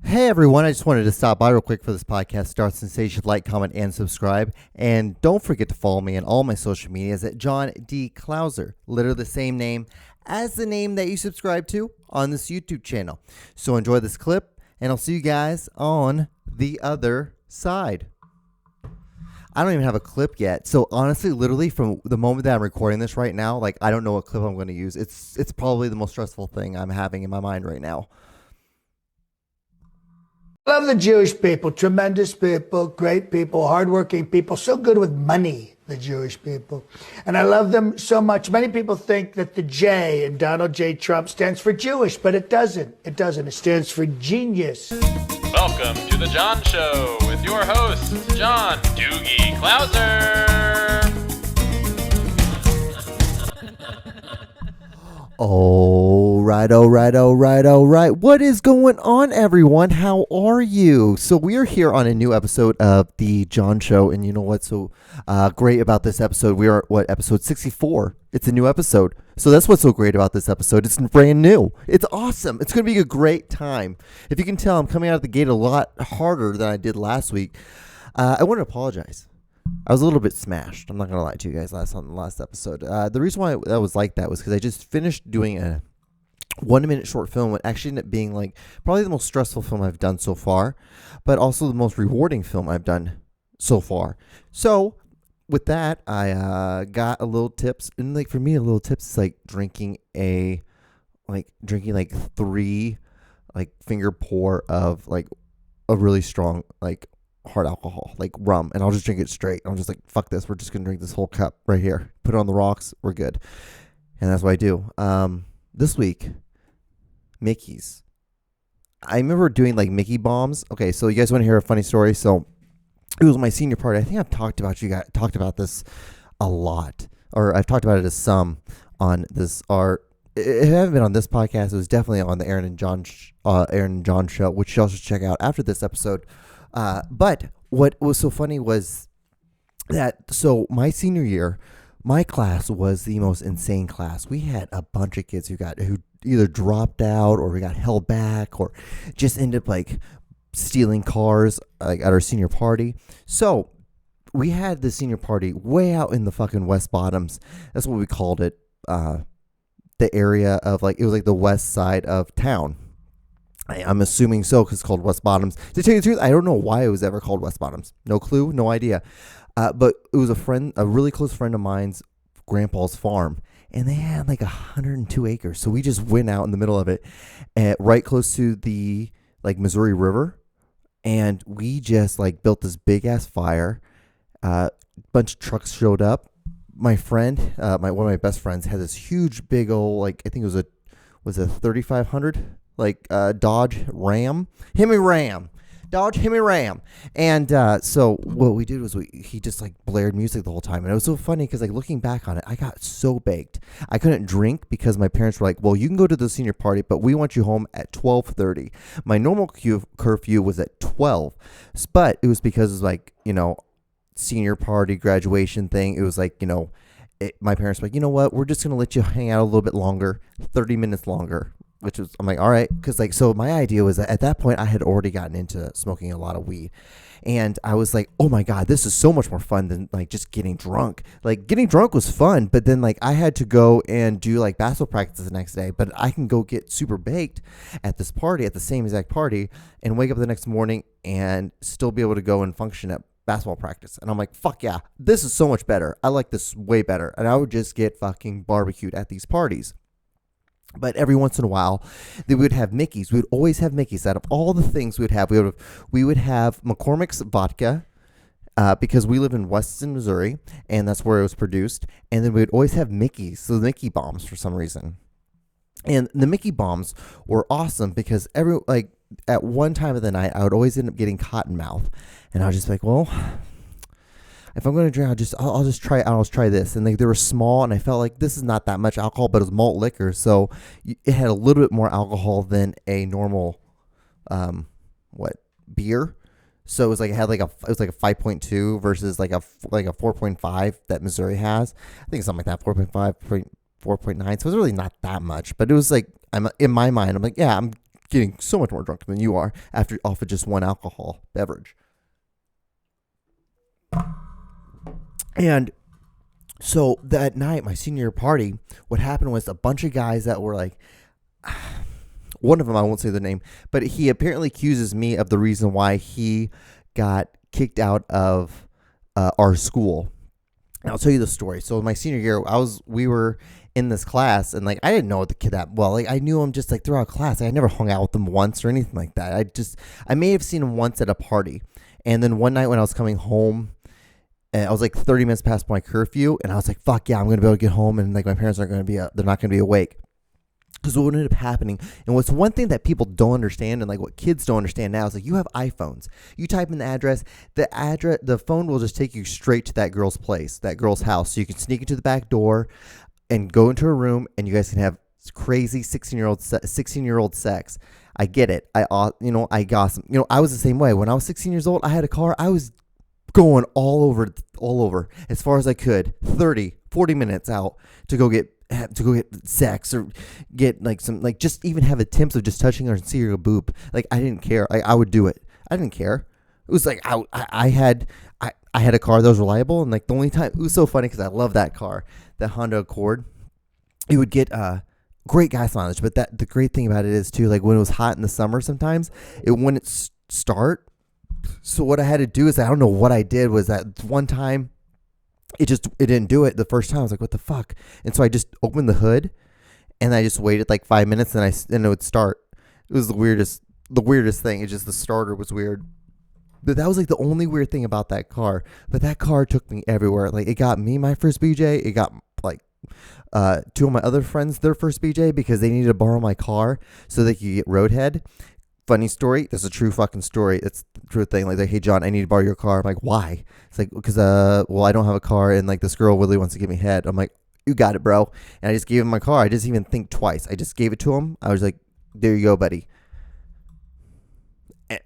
Hey everyone, I just wanted to stop by real quick for this podcast starts and say you should like, comment, and subscribe. And don't forget to follow me on all my social medias at John D. Clouser, literally the same name as the name that you subscribe to on this YouTube channel. So enjoy this clip, and I'll see you guys on the other side. I don't even have a clip yet. So honestly, literally from the moment that I'm recording this right now, like I don't know what clip I'm going to use. It's probably the most stressful thing I'm having in my mind right now. Love the Jewish people, tremendous people, great people, hardworking people, so good with money, the Jewish people. And I love them so much. Many people think that the J in Donald J. Trump stands for Jewish, but it doesn't. It doesn't. It stands for genius. Welcome to The John Show with your host, John Doogie Clouser. All right. What is going on, everyone? How are you? So we are here on a new episode of The John Show, and you know what's so great about this episode? We are, episode 64? It's a new episode. So that's what's so great about this episode. It's brand new. It's awesome. It's going to be a great time. If you can tell, I'm coming out of the gate a lot harder than I did last week. I want to apologize. I was a little bit smashed. I'm not going to lie to you guys on the last episode. The reason why I was like that was because I just finished doing a 1-minute short film. It actually ended up being like probably the most stressful film I've done so far, but also the most rewarding film I've done so far. So with that, I got a little tips. And like for me, a little tips is like drinking like 3 like finger pour of like a really strong like hard alcohol, like rum, and I'll just drink it straight. I'm just like, fuck this, we're just gonna drink this whole cup right here, put it on the rocks, we're good. And that's what I do. This week, Mickey's. I remember doing like Mickey bombs. Okay, so you guys want to hear a funny story? So it was my senior party. I think I've talked about this a lot, or I've talked about it as some on this. It hasn't been on this podcast. It was definitely on the Aaron and John show, which you all should check out after this episode. But what was so funny was that, so my senior year, my class was the most insane class. We had a bunch of kids who either dropped out or we got held back or just ended up like stealing cars like at our senior party. So we had the senior party way out in the fucking West Bottoms. That's what we called it. The area of like, it was like the west side of town. I'm assuming so because it's called West Bottoms. To tell you the truth, I don't know why it was ever called West Bottoms. No clue, no idea. But it was a really close friend of mine's grandpa's farm, and they had like 102 acres. So we just went out in the middle of it, right close to the like Missouri River, and we just like built this big ass fire. Bunch of trucks showed up. My friend, one of my best friends, had this huge big old like, I think it was a 3500. Like Dodge Ram. And so what we did was he just like blared music the whole time. And it was so funny because like looking back on it, I got so baked. I couldn't drink because my parents were like, well, you can go to the senior party, but we want you home at 12:30. My normal curfew was at 12. But it was because it was like, senior party graduation thing. It was like, my parents were like, you know what? We're just going to let you hang out a little bit longer, 30 minutes longer. Which was, I'm like, all right. Because, like, so my idea was that at that point, I had already gotten into smoking a lot of weed. And I was like, oh, my God, this is so much more fun than, like, just getting drunk. Like, getting drunk was fun. But then, like, I had to go and do, like, basketball practice the next day. But I can go get super baked at this party, at the same exact party, and wake up the next morning and still be able to go and function at basketball practice. And I'm like, fuck yeah, this is so much better. I like this way better. And I would just get fucking barbecued at these parties. But every once in a while, we would have Mickey's. We would always have Mickey's. Out of all the things we would have McCormick's vodka because we live in Weston, Missouri, and that's where it was produced. And then we would always have Mickey's, so the Mickey bombs for some reason. And the Mickey bombs were awesome because at one time of the night, I would always end up getting cotton mouth, and I was just like, well, if I'm going to drink, I'll just try this. And they were small, and I felt like this is not that much alcohol, but it was malt liquor, so it had a little bit more alcohol than a normal, beer. So it was like, it was like a 5.2 versus like a 4.5 that Missouri has. I think something like that, 4.5, 4.9. So it was really not that much, but it was like, in my mind, I'm like, yeah, I'm getting so much more drunk than you are after off of just one alcohol beverage. And so that night, my senior year party, what happened was a bunch of guys that were like, one of them, I won't say the name, but he apparently accuses me of the reason why he got kicked out of our school. And I'll tell you the story. So my senior year, we were in this class, and like I didn't know the kid that well. Like I knew him just like throughout class. I never hung out with him once or anything like that. I may have seen him once at a party, and then one night when I was coming home, and I was like 30 minutes past my curfew, and I was like, "Fuck yeah, I'm gonna be able to get home," and like my parents aren't gonna be, they're not gonna be awake. Because what ended up happening, and what's one thing that people don't understand, and like what kids don't understand now, is like you have iPhones. You type in the address, the phone will just take you straight to that girl's place, that girl's house. So you can sneak into the back door, and go into a room, and you guys can have crazy 16-year-old sex. I get it. I gossip. I was the same way. When I was 16 years old, I had a car. I was going all over as far as I could, 30, 40 minutes out to go get sex or get like some, like just even have attempts of just touching her and see her boob. Like I didn't care. I would do it. I didn't care. It was like I had a car that was reliable, and like the only time, it was so funny because I love that car, that Honda Accord. It would get great gas mileage, but the great thing about it is too, like when it was hot in the summer, sometimes it wouldn't start. So what I had to do is, I don't know what I did, was that one time it didn't do it the first time. I was like, what the fuck? And so I just opened the hood, and I just waited like 5 minutes, and it would start. It was the weirdest thing. It's just the starter was weird. But that was like the only weird thing about that car. But that car took me everywhere. Like it got me my first BJ. It got like two of my other friends their first BJ, because they needed to borrow my car so they could get roadhead. Funny story. This is a true fucking story. It's the true thing. Like, hey John, I need to borrow your car. I'm like, why? It's like, because well, I don't have a car, and like this girl really wants to give me head. I'm like, you got it, bro. And I just gave him my car. I didn't even think twice. I just gave it to him. I was like, there you go, buddy. And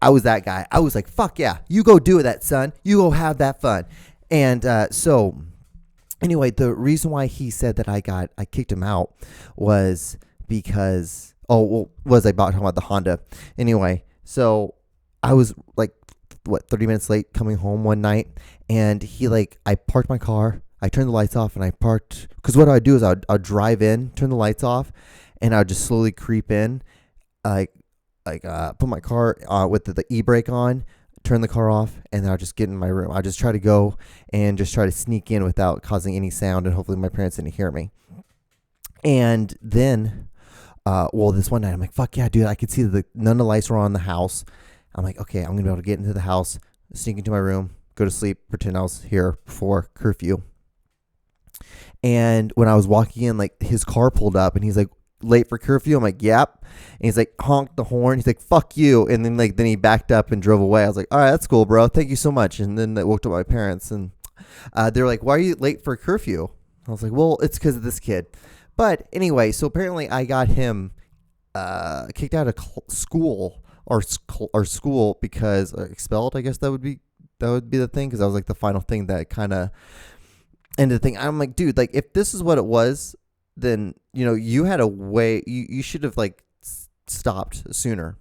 I was that guy. I was like, fuck yeah, you go do that, son. You go have that fun. And so anyway, the reason why he said that I kicked him out was because, I talking about the Honda. Anyway, so I was like, 30 minutes late coming home one night, and I parked my car. I turned the lights off, and I parked, because what I'd do is I'd drive in, turn the lights off, and I'd just slowly creep in, put my car with the e-brake on, turn the car off, and then I'll just get in my room. I just try to go and just try to sneak in without causing any sound, and hopefully my parents didn't hear me. And then, this one night, I'm like, fuck yeah, dude, I could see that none of the lights were on in the house. I'm like, okay, I'm going to be able to get into the house, sneak into my room, go to sleep, pretend I was here before curfew. And when I was walking in, like, his car pulled up, and he's like, late for curfew? I'm like, yep. And he's like, honked the horn. He's like, fuck you. And then he backed up and drove away. I was like, all right, that's cool, bro. Thank you so much. And then I woke up my parents, and they were like, why are you late for curfew? I was like, well, it's because of this kid. But anyway, so apparently I got him kicked out of school or school because expelled. I guess that would be the thing, because that was like the final thing that kind of ended the thing. I'm like, dude, like if this is what it was, then you had a way. You should have like stopped sooner.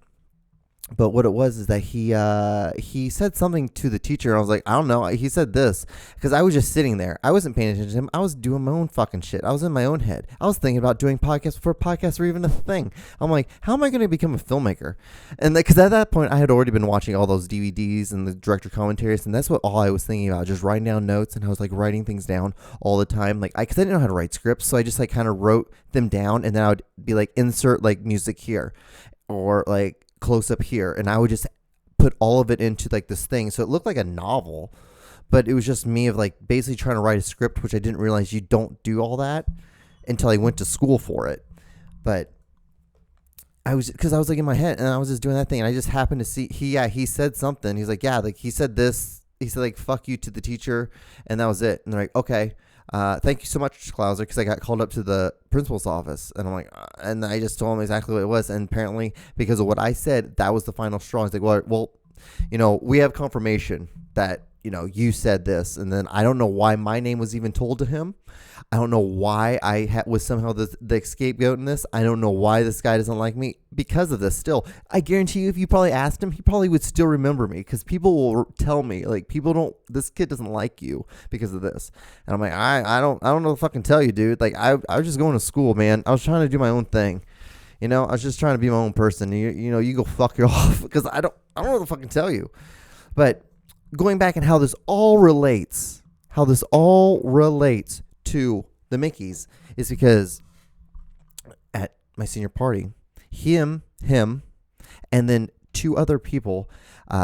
But what it was is that he said something to the teacher. I was like, I don't know. He said this, because I was just sitting there. I wasn't paying attention to him. I was doing my own fucking shit. I was in my own head. I was thinking about doing podcasts before podcasts were even a thing. I'm like, how am I going to become a filmmaker? And because at that point, I had already been watching all those DVDs and the director commentaries, and that's what all I was thinking about, just writing down notes. And I was like writing things down all the time, like because I didn't know how to write scripts, so I just like kind of wrote them down, and then I would be like, insert like music here, or like close up here, and I would just put all of it into like this thing, so it looked like a novel, but it was just me of like basically trying to write a script, which I didn't realize you don't do all that until I went to school for it. But I was like in my head, and I was just doing that thing, and I just happened to see he said something. He's like, yeah, like he said this. He said like, fuck you to the teacher, and that was it. And they're like, okay. Thank you so much, Klauser, because I got called up to the principal's office, and I'm like, and I just told him exactly what it was, and apparently because of what I said, that was the final straw. He's like, well, we have confirmation that you said this. And then I don't know why my name was even told to him. I don't know why I was somehow the scapegoat in this. I don't know why this guy doesn't like me because of this. Still, I guarantee you, if you probably asked him, he probably would still remember me, because people will tell me, like, this kid doesn't like you because of this. And I'm like, I don't know what to fucking tell you, dude. Like, I was just going to school, man. I was trying to do my own thing. I was just trying to be my own person. You go fuck you off, because I don't know what to fucking tell you. But going back and how this all relates to the Mickeys is because at my senior party, him, and then two other people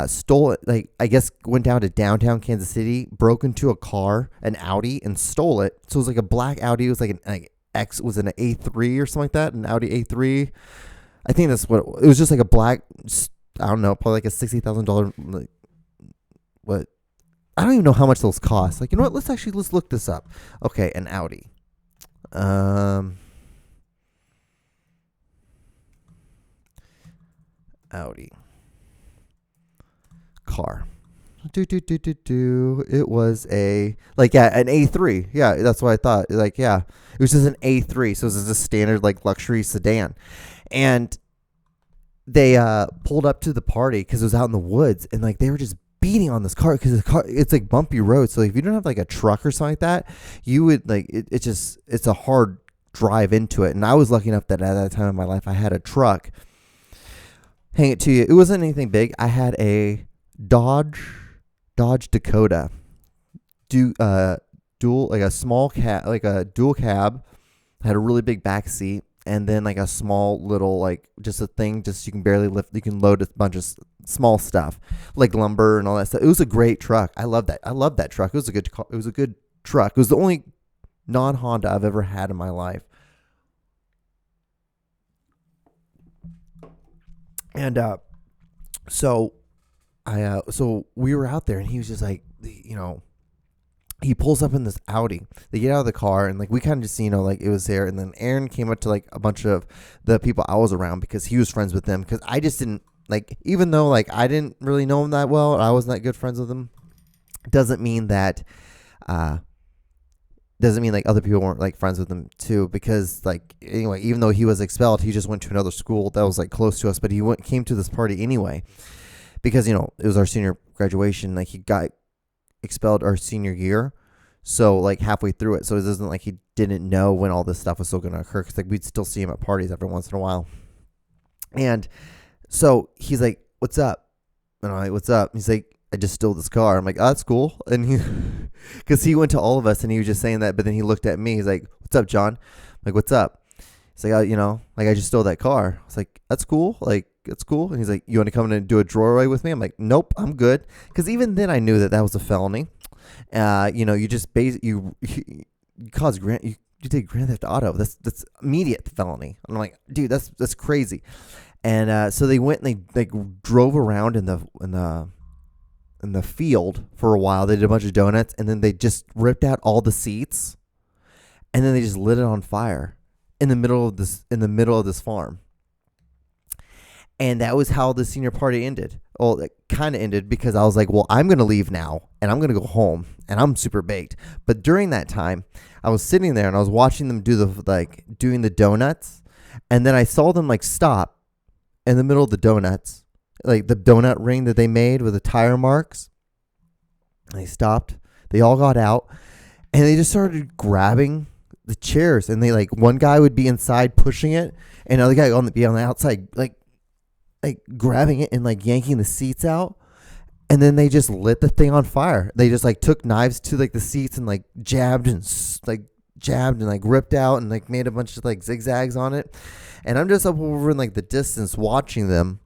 stole it. Like, I guess went down to downtown Kansas City, broke into a car, an Audi, and stole it. So it was like a black Audi. It was like an A3 or something like that, an Audi A3. I think that's what it was. Just like a black, I don't know, probably like a $60,000. Like, what? I don't even know how much those cost. Like, you know what? Let's look this up. Okay, an Audi. Audi car. It was an A3. Yeah, that's what I thought. Like, yeah, it was just an A3. So it was just a standard, like, luxury sedan. And they pulled up to the party because it was out in the woods, and like they were just beating on this car, because it's like bumpy road. So if you don't have like a truck or something like that, you would like it's a hard drive into it. And I was lucky enough that at that time in my life I had a truck. Hang it to you, it wasn't anything big. I had a Dodge Dakota, dual, like a small cab, like a dual cab. I had a really big back seat, and then like a small little, like, just a thing, just you can barely lift. You can load a bunch of small stuff like lumber and all that stuff. It was a great truck. I love that truck. It was a good truck. It was the only non-Honda I've ever had in my life. And so we were out there, and he was just like, he pulls up in this Audi. They get out of the car, and like we kind of just, like it was there. And then Aaron came up to like a bunch of the people I was around, because he was friends with them. Because I just didn't, like, even though like I didn't really know him that well, I wasn't that good friends with him, doesn't mean like other people weren't like friends with him too. Because like, anyway, even though he was expelled, he just went to another school that was like close to us, but he came to this party anyway, because it was our senior graduation. Like, he got expelled our senior year, so like halfway through it. So it isn't like he didn't know when all this stuff was still going to occur, because like we'd still see him at parties every once in a while. And so he's like, "What's up?" And I'm like, "What's up?" He's like, "I just stole this car." I'm like, "Oh, that's cool." And he, because he went to all of us, and he was just saying that, but then he looked at me. He's like, "What's up, John?" I'm like, "What's up?" He's like, like, I just stole that car. I was like, "That's cool. Like, it's cool." And he's like, "You want to come in and do a draw with me?" I'm like, "Nope, I'm good." Because even then I knew that was a felony. You just you cause you did Grand Theft Auto. That's immediate felony. I'm like, dude, that's crazy. And so they went and they drove around in the field for a while. They did a bunch of donuts, and then they just ripped out all the seats, and then they just lit it on fire in the middle of this farm. And that was how the senior party ended. Well, it kind of ended because I was like, well, I'm going to leave now, and I'm going to go home, and I'm super baked. But during that time, I was sitting there, and I was watching them doing the donuts. And then I saw them like stop in the middle of the donuts, like the donut ring that they made with the tire marks. And they stopped. They all got out, and they just started grabbing the chairs. And they, like, one guy would be inside pushing it, and another guy would be on the outside, like grabbing it and like yanking the seats out. And then they just lit the thing on fire. They just like took knives to like the seats and like jabbed and like ripped out and like made a bunch of like zigzags on it. And I'm just up over in like the distance watching them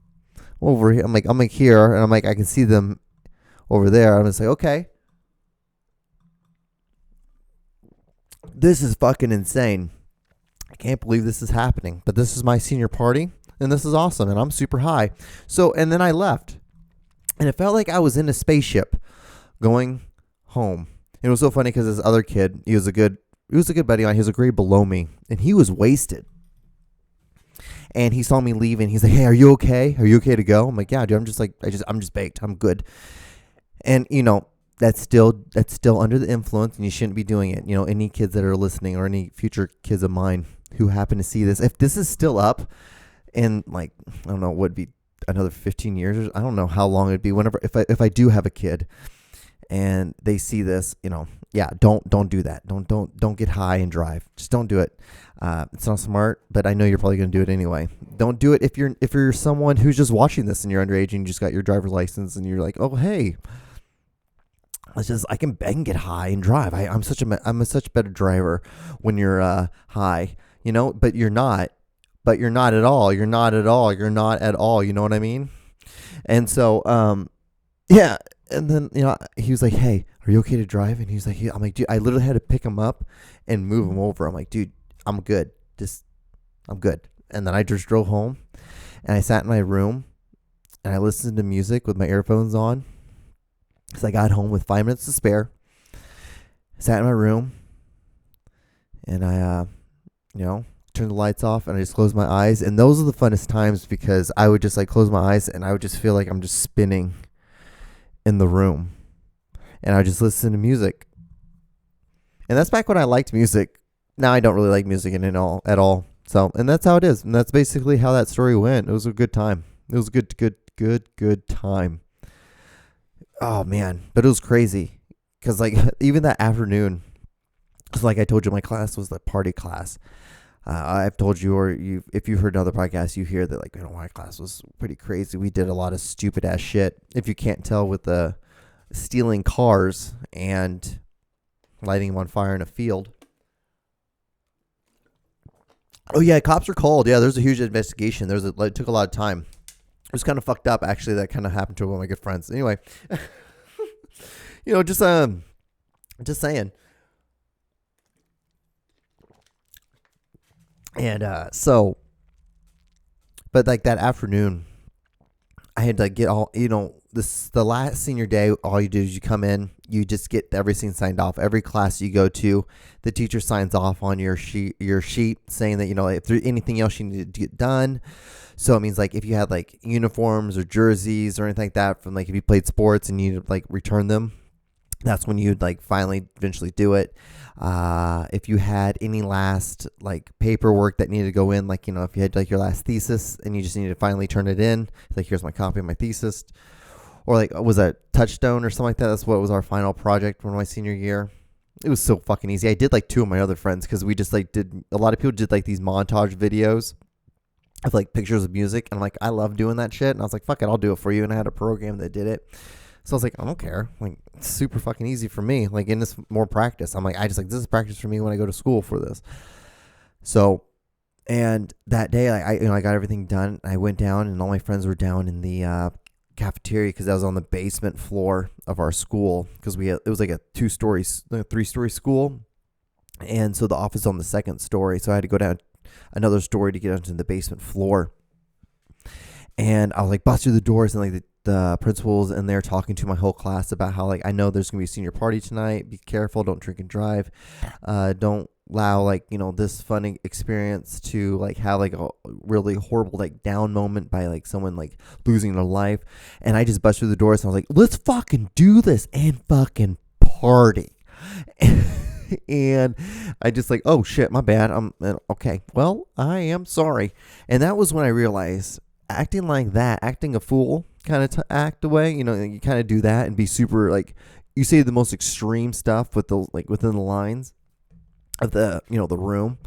over here. I'm like here, and I'm like, I can see them over there. I'm just like, okay, this is fucking insane. I can't believe this is happening. But this is my senior party, and this is awesome, and I'm super high. So, and then I left, and it felt like I was in a spaceship going home. And it was so funny because this other kid, he was a good buddy of mine. He was a grade below me, and he was wasted. And he saw me leaving. He's like, "Hey, are you okay? Are you okay to go?" I'm like, "Yeah, dude. I'm just baked. I'm good." And that's still under the influence, and you shouldn't be doing it. Any kids that are listening, or any future kids of mine who happen to see this, if this is still up in, like, I don't know, would be another 15 years, I don't know how long it'd be, whenever, if I do have a kid and they see this, yeah, don't do that. Don't get high and drive. Just don't do it. It's not smart, but I know you're probably going to do it anyway. Don't do it if you're someone who's just watching this and you're underage and you just got your driver's license and you're like, oh, hey, I can get high and drive. I'm such a better driver when you're high, but you're not. But you're not at all. You're not at all. You're not at all. You know what I mean? And so, yeah. And then, he was like, hey, are you okay to drive? And he's like, I'm like, dude, I literally had to pick him up and move him over. I'm like, dude, I'm good. I'm good. And then I just drove home and I sat in my room and I listened to music with my earphones on. So I got home with 5 minutes to spare. Sat in my room and I, turned the lights off and I just closed my eyes. And those are the funnest times because I would just like close my eyes and I would just feel like I'm just spinning in the room. And I just listen to music. And that's back when I liked music. Now I don't really like music at all. So, and that's how it is. And that's basically how that story went. It was a good time. It was a good time. Oh man, but it was crazy. Cause like even that afternoon, cause like I told you, my class was the party class. I've told you, or if you heard another podcast, you hear that like, my class was pretty crazy. We did a lot of stupid ass shit. If you can't tell, with the stealing cars and lighting them on fire in a field. Oh yeah, cops were called. Yeah, there's a huge investigation. It took a lot of time. It was kind of fucked up, actually. That kind of happened to one of my good friends. Anyway, just saying. And but like that afternoon, I had to get all, the last senior day, all you do is you come in, you just get everything signed off. Every class you go to, the teacher signs off on your sheet saying that, if there's anything else you need to get done. So it means like if you had like uniforms or jerseys or anything like that from like if you played sports and you like return them, that's when you'd like finally eventually do it. If you had any last like paperwork that needed to go in, like, if you had like your last thesis and you just needed to finally turn it in, it's like, here's my copy of my thesis. Or like, was that Touchstone or something like that? That's what was our final project from my senior year. It was so fucking easy. I did like 2 of my other friends because we just like a lot of people did like these montage videos of like pictures of music. And I'm like, I love doing that shit. And I was like, fuck it, I'll do it for you. And I had a program that did it. So I was like, I don't care. Like, it's super fucking easy for me. Like, in this more practice. I'm like, this is practice for me when I go to school for this. So, and that day, I got everything done. I went down, and all my friends were down in the cafeteria because I was on the basement floor of our school because it was like a 3-story school, and so the office on the 2nd story. So I had to go down another story to get onto the basement floor. And I was like, bust through the doors, and like the principal's in there talking to my whole class about how like, I know there's gonna be a senior party tonight. Be careful, don't drink and drive. Don't allow like, this fun experience to like have like a really horrible like down moment by like someone like losing their life. And I just bust through the doors and I was like, let's fucking do this and fucking party. And I just like, oh shit, my bad. Okay. Well, I am sorry. And that was when I realized acting like that, acting a fool kind of act away, you kind of do that and be super like, you say the most extreme stuff with the like within the lines of the, the room.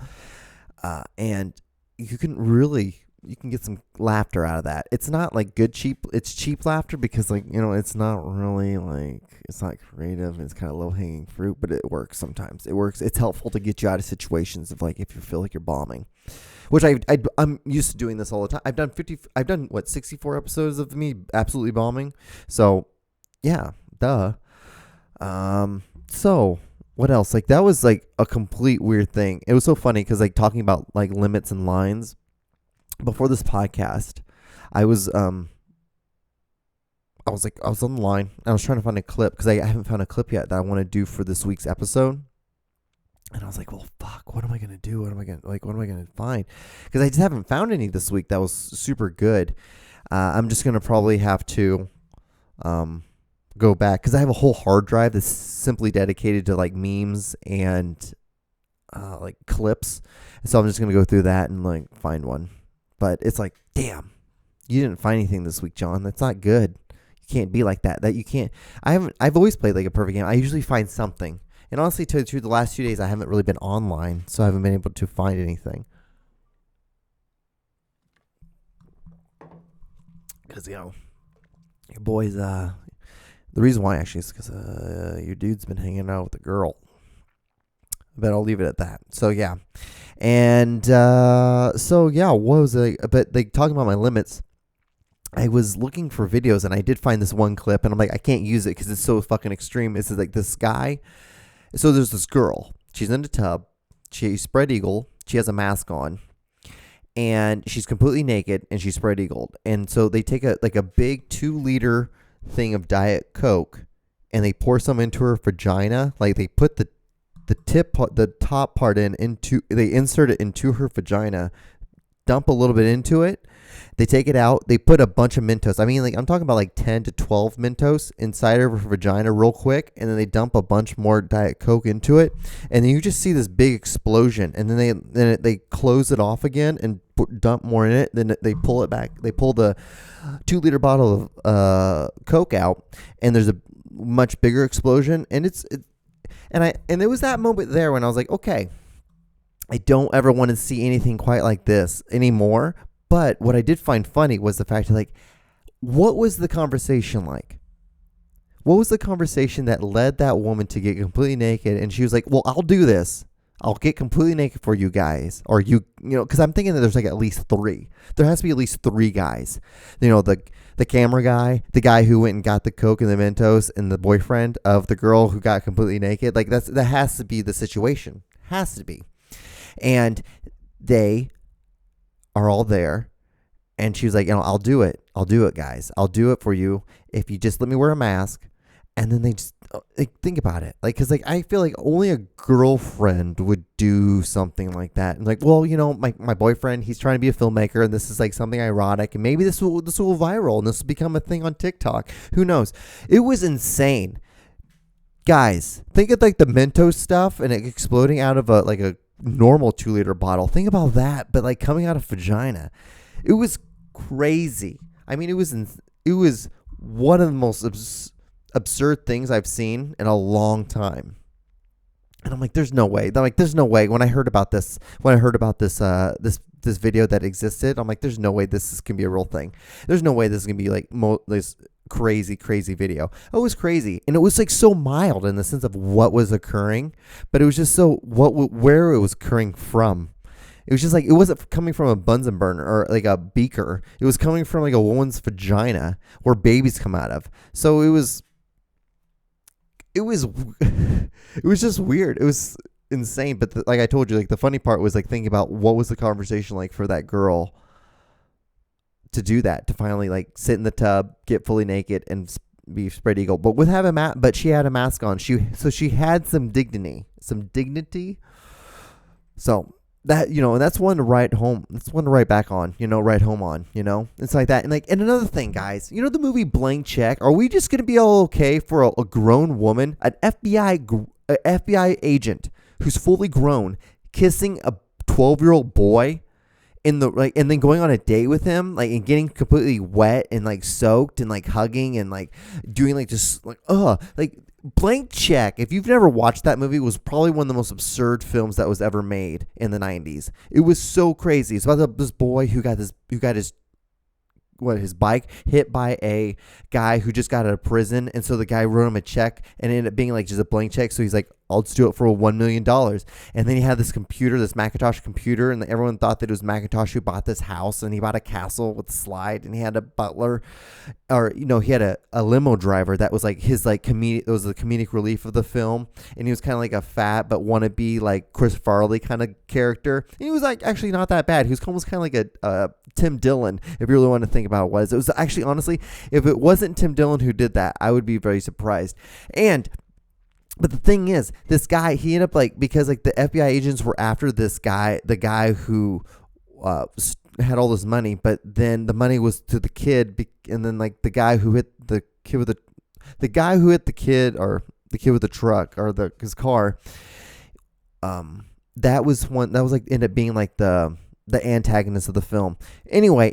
And you can get some laughter out of that. It's not like it's cheap laughter because like, it's not really like, it's not creative. It's kind of low hanging fruit, but it works sometimes. It works. It's helpful to get you out of situations of like, if you feel like you're bombing, which I'm used to doing this all the time. I've done 64 episodes of me absolutely bombing. So yeah, duh. So what else? Like that was like a complete weird thing. It was so funny because like talking about like limits and lines before this podcast, I was on the line. I was trying to find a clip because I haven't found a clip yet that I want to do for this week's episode. And I was like, well, fuck, what am I going to do? What am I going to find? Because I just haven't found any this week that was super good. I'm just going to probably have to go back because I have a whole hard drive that's simply dedicated to like memes and like clips. So I'm just gonna go through that and like find one. But it's like, damn, you didn't find anything this week, John. That's not good. You can't be like that. That you can't. I've always played like a perfect game. I usually find something. And honestly, to the truth, the last 2 days I haven't really been online, so I haven't been able to find anything. Because your boys. The reason why actually is because your dude's been hanging out with a girl. But I'll leave it at that. So yeah, and what was it? But like talking about my limits, I was looking for videos and I did find this one clip, and I'm like, I can't use it because it's so fucking extreme. It's like this guy. So there's this girl. She's in a tub. She's spread eagle. She has a mask on, and she's completely naked, and she's spread eagled. And so they take a big 2-liter thing of Diet Coke, and they pour some into her vagina. Like they put the top part they insert it into her vagina, dump a little bit into it. They take it out. They put a bunch of Mentos. I mean, like I'm talking about like 10 to 12 Mentos inside of her vagina real quick. And then they dump a bunch more Diet Coke into it. And then you just see this big explosion. And then they close it off again and dump more in it. Then they pull it back. They pull the 2-liter bottle of Coke out. And there's a much bigger explosion. And it was that moment there when I was like, okay, I don't ever want to see anything quite like this anymore. But what I did find funny was the fact that, like, what was the conversation like? What was the conversation that led that woman to get completely naked? And she was like, well, I'll do this. I'll get completely naked for you guys. Or because I'm thinking that there's like at least 3. There has to be at least 3 guys. The camera guy, the guy who went and got the Coke and the Mentos, and the boyfriend of the girl who got completely naked. Like that has to be the situation. Has to be. And they are all there, and she was like, I'll do it, guys, I'll do it for you if you just let me wear a mask. And then they just think about it, like, because like I feel like only a girlfriend would do something like that. And like, well, my boyfriend, he's trying to be a filmmaker, and this is like something ironic, and maybe this will viral, and this will become a thing on TikTok. Who knows? It was insane, guys. Think of like the Mentos stuff and it exploding out of a normal 2-liter bottle. Think about that, but like coming out of vagina. It was crazy. I mean, it was one of the most absurd things I've seen in a long time. And I'm like, there's no way. When I heard about this video that existed, I'm like, there's no way this can be a real thing. There's no way this is gonna be like this crazy video. It was crazy, and it was like so mild in the sense of what was occurring, but it was just so where it was occurring from. It was just like, it wasn't coming from a Bunsen burner or like a beaker. It was coming from like a woman's vagina where babies come out of. So it was it was just weird. It was insane. But like I told you, like the funny part was like thinking about what was the conversation like for that girl to do that, to finally like sit in the tub, get fully naked, and be spread eagle. But with having but she had a mask on. She had some dignity. So that, and that's one to write home. That's one to write back on, write home on, it's like that. And another thing, guys, the movie Blank Check. Are we just going to be all okay for a grown woman, an FBI agent who's fully grown, kissing a 12-year-old boy and then going on a date with him, like, and getting completely wet and like soaked and like hugging and like doing like just like Blank Check, if you've never watched that movie, was probably one of the most absurd films that was ever made in the 90s. It was so crazy. It's about this boy who got his bike hit by a guy who just got out of prison, and so the guy wrote him a check, and it ended up being like just a blank check. So he's like, I'll just do it for $1 million. And then he had this Macintosh computer, and everyone thought that it was Macintosh who bought this house, and he bought a castle with a slide, and he had a butler, or he had a limo driver that was like his like comedic. It was the comedic relief of the film, and he was kind of like a fat but wannabe like Chris Farley kind of character. And he was like actually not that bad. He was almost kind of like a Tim Dillon, if you really want to think about what it was. Actually, honestly, if it wasn't Tim Dillon who did that, I would be very surprised. But the thing is, this guy, he ended up like, because like the FBI agents were after this guy, the guy who had all this money, but then the money was to the kid, and then like the guy who hit the kid with The guy who hit the kid, or the kid with the truck, or his car, that was like ended up being like the antagonist of the film. Anyway,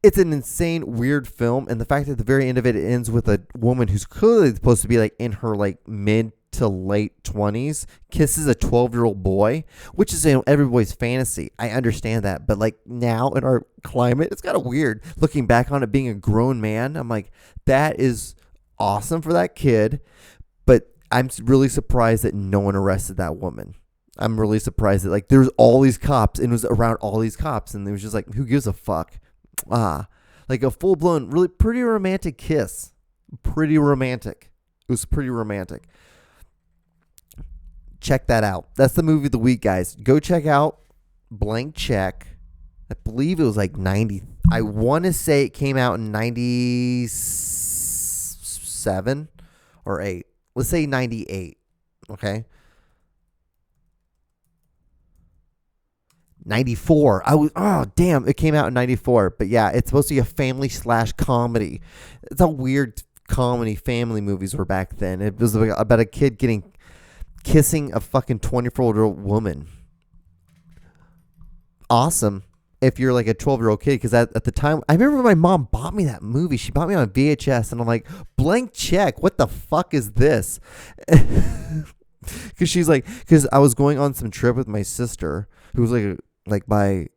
it's an insane, weird film, and the fact that at the very end of it, it ends with a woman who's clearly supposed to be like in her like mid to late 20s kisses a 12-year-old boy, which is every boy's fantasy. I understand that, but like now in our climate, it's kind of weird looking back on it being a grown man. I'm like, that is awesome for that kid, but I'm really surprised that no one arrested that woman. I'm really surprised that like there's all these cops and it was around all these cops, and it was just like, who gives a fuck? Like a full-blown, really pretty romantic kiss. Pretty romantic. It was pretty romantic. Check that out. That's the movie of the week, guys. Go check out Blank Check. I believe it was like 90. I want to say it came out in 97 or 8. Let's say 98. Okay. 94. Damn, it came out in 94. But yeah, it's supposed to be a family/comedy. It's how weird comedy family movies were back then. It was about a kid kissing a fucking 24-year-old woman. Awesome if you're like a 12-year-old kid, because at the time, I remember my mom bought me that movie. She bought me on VHS, and I'm like, Blank Check, what the fuck is this? Because I was going on some trip with my sister, who was like my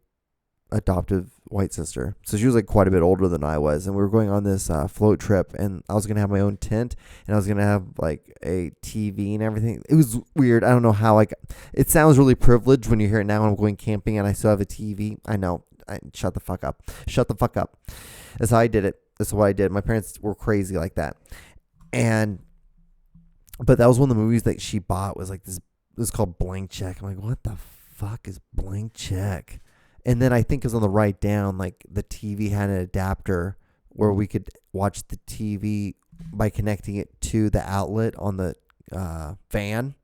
adoptive white sister. So she was like quite a bit older than I was, and we were going on this float trip, and I was gonna have my own tent, and I was gonna have like a TV and everything. It was weird. I don't know how. Like, it sounds really privileged when you hear it now. When I'm going camping and I still have a TV. I know. Shut the fuck up. Shut the fuck up. That's how I did it. That's what I did. My parents were crazy like that, but that was one of the movies that she bought. Was like this. It was called Blank Check. I'm like, what the fuck is Blank Check? And then I think it was on the right down, like the TV had an adapter where we could watch the TV by connecting it to the outlet on the fan.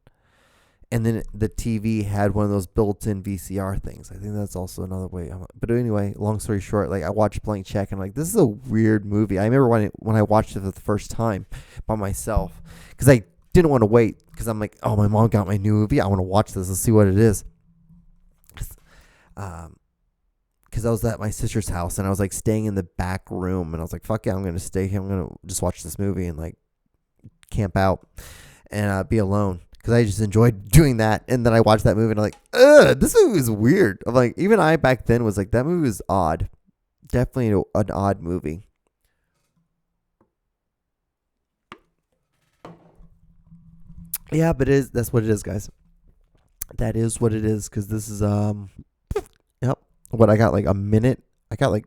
And then the TV had one of those built-in VCR things. I think that's also another way. But anyway, long story short, like I watched Blank Check and I'm like, this is a weird movie. I remember when I watched it for the first time by myself, because I didn't want to wait, because I'm like, oh, my mom got my new movie. I want to watch this. Let's see what it is. Because I was at my sister's house and I was like staying in the back room, and I was like, fuck yeah, I'm going to stay here. I'm going to just watch this movie and like camp out and be alone, because I just enjoyed doing that. And then I watched that movie and I'm like, ugh, this movie is weird. I'm like, even I back then was like, that movie was odd. Definitely an odd movie. Yeah, but that's what it is, guys. That is what it is, because this is yep. What I got like a minute. I got like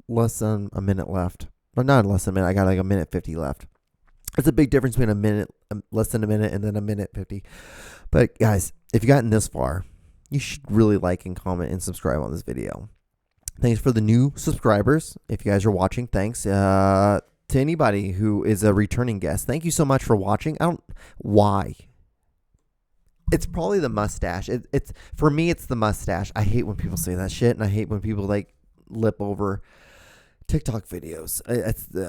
less than a minute left. But not less than a minute. I got like a minute 50 left. It's a big difference between a minute, less than a minute, and then a minute 50. But guys, if you've gotten this far, you should really like and comment and subscribe on this video. Thanks for the new subscribers. If you guys are watching, thanks. To anybody who is a returning guest, thank you so much for watching. Why? It's probably the mustache. It's for me, it's the mustache. I hate when people say that shit, and I hate when people like lip over TikTok videos.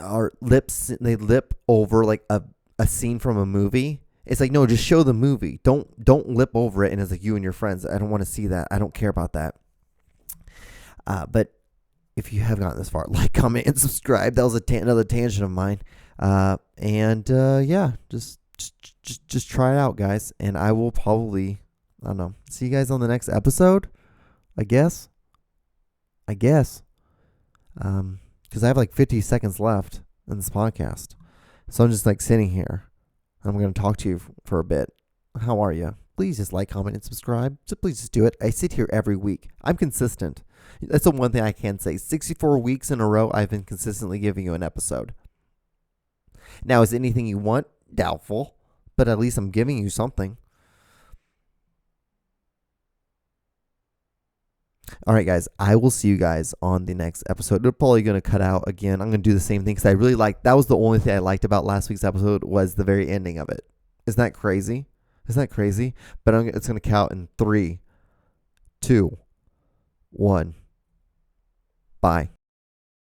Our lips, they lip over like a scene from a movie. It's like, no, just show the movie. Don't lip over it, and it's like you and your friends. I don't want to see that. I don't care about that. But if you have gotten this far, like, comment, and subscribe. That was another tangent of mine. Yeah, just try it out, guys, and I will probably, I don't know, see you guys on the next episode, I guess, because I have like 50 seconds left in this podcast, so I'm just like sitting here. I'm going to talk to you for a bit. How are you? Please just like, comment, and subscribe. So please just do it. I sit here every week. I'm consistent. That's the one thing I can say. 64 weeks in a row, I've been consistently giving you an episode. Now, is anything you want? Doubtful, but at least I'm giving you something. All right, guys, I will see you guys on the next episode. They're probably going to cut out again. I'm going to do the same thing because I really liked, that was the only thing I liked about last week's episode was the very ending of it. Isn't that crazy? Isn't that crazy? But it's going to count in 3, 2, 1. Bye.